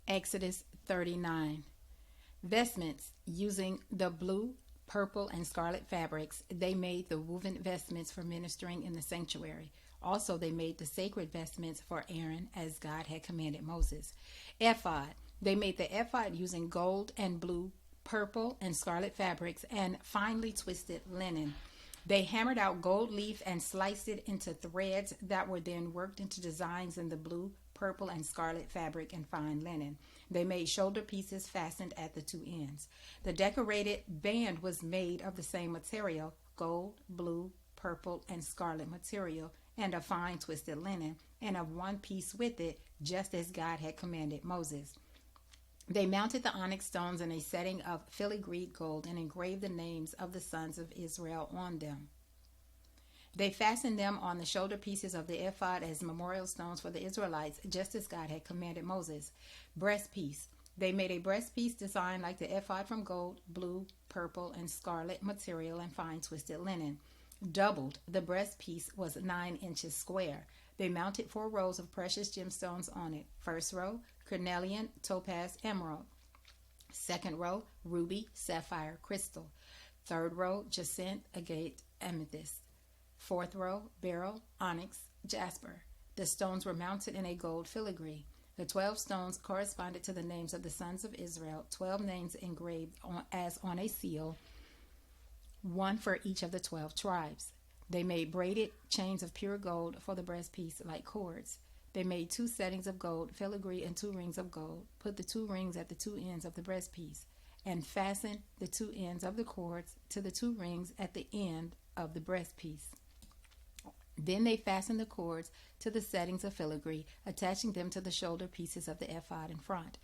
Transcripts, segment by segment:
Exodus 39. Vestments. Using the blue, purple, and scarlet fabrics, they made the woven vestments for ministering in the sanctuary. Also, they made the sacred vestments for Aaron as God had commanded Moses. Ephod. They made the ephod using gold and blue, purple, and scarlet fabrics and finely twisted linen. They hammered out gold leaf and sliced it into threads that were then worked into designs in the blue, purple, and scarlet fabric and fine linen. They made shoulder pieces fastened at the two ends. The decorated band was made of the same material, gold, blue, purple, and scarlet material, and a fine twisted linen, and of one piece with it, just as God had commanded Moses. They mounted the onyx stones in a setting of filigreed gold and engraved the names of the sons of Israel on them. They fastened them on the shoulder pieces of the ephod as memorial stones for the Israelites, just as God had commanded Moses. Breastpiece. They made a breastpiece designed like the ephod from gold, blue, purple, and scarlet material and fine twisted linen. Doubled, the breastpiece was 9 inches square. They mounted 4 rows of precious gemstones on it. First row, carnelian, topaz, emerald. Second row, ruby, sapphire, crystal. Third row, jacinth, agate, amethyst. Fourth row, beryl, onyx, jasper. The stones were mounted in a gold filigree. The 12 stones corresponded to the names of the sons of Israel, 12 names engraved as on a seal, one for each of the 12 tribes. They made braided chains of pure gold for the breastpiece like cords. They made 2 settings of gold, filigree, and 2 rings of gold. Put the 2 rings at the 2 ends of the breastpiece, and fastened the 2 ends of the cords to the 2 rings at the end of the breastpiece. Then they fastened the cords to the settings of filigree, attaching them to the shoulder pieces of the ephod in front.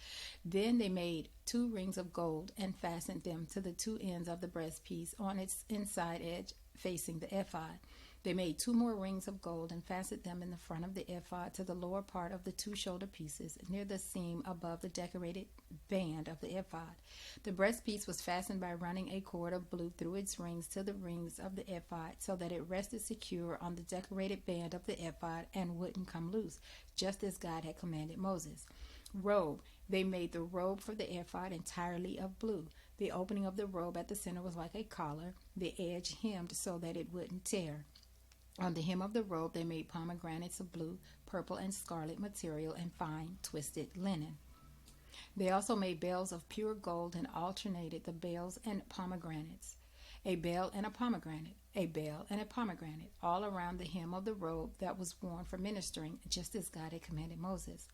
Then they made 2 rings of gold and fastened them to the 2 ends of the breastpiece on its inside edge facing the ephod. They made 2 more rings of gold and fastened them in the front of the ephod to the lower part of the 2 shoulder pieces near the seam above the decorated band of the ephod. The breastpiece was fastened by running a cord of blue through its rings to the rings of the ephod so that it rested secure on the decorated band of the ephod and wouldn't come loose, just as God had commanded Moses. Robe. They made the robe for the ephod entirely of blue. The opening of the robe at the center was like a collar, the edge hemmed so that it wouldn't tear. On the hem of the robe they made pomegranates of blue, purple, and scarlet material and fine twisted linen. They also made bells of pure gold and alternated the bells and pomegranates. A bell and a pomegranate, a bell and a pomegranate, all around the hem of the robe that was worn for ministering, just as God had commanded Moses.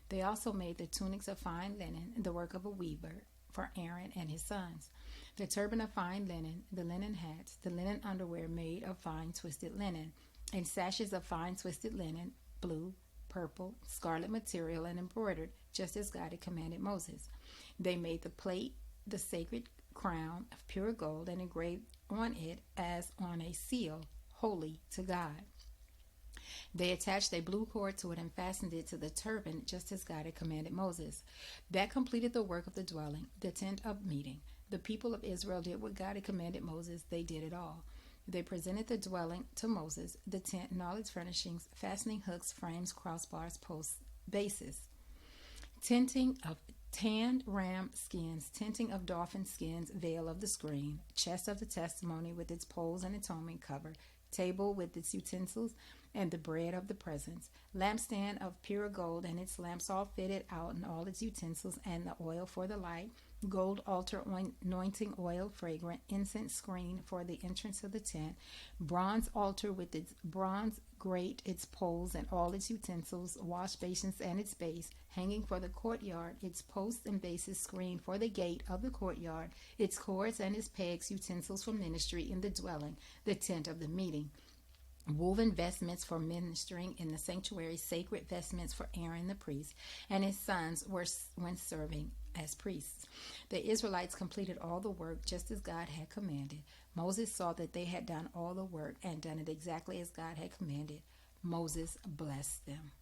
They also made the tunics of fine linen, the work of a weaver, for Aaron and his sons. The turban of fine linen, the linen hats, the linen underwear made of fine twisted linen, and sashes of fine twisted linen, blue, purple, scarlet material, and embroidered, just as God had commanded Moses. They made the plate, the sacred crown of pure gold, and engraved on it as on a seal, holy to God. They attached a blue cord to it and fastened it to the turban, just as God had commanded Moses. That completed the work of the dwelling, the tent of meeting. The people of Israel did what God had commanded Moses. They did it all. They presented the dwelling to Moses, the tent and all its furnishings, fastening hooks, frames, crossbars, posts, bases. Tinting of tanned ram skins, tinting of dolphin skins, veil of the screen, chest of the testimony with its poles and atonement cover, table with its utensils, and the bread of the presence, lampstand of pure gold and its lamps all fitted out and all its utensils, and the oil for the light, gold altar anointing oil, fragrant incense screen for the entrance of the tent, bronze altar with its bronze grate, its poles and all its utensils, wash basins and its base, hanging for the courtyard, its posts and bases, screen for the gate of the courtyard, its cords and its pegs, utensils for ministry in the dwelling, the tent of the meeting. Woven vestments for ministering in the sanctuary, sacred vestments for Aaron the priest and his sons were when serving as priests. The Israelites completed all the work just as God had commanded. Moses saw that they had done all the work and done it exactly as God had commanded. Moses blessed them.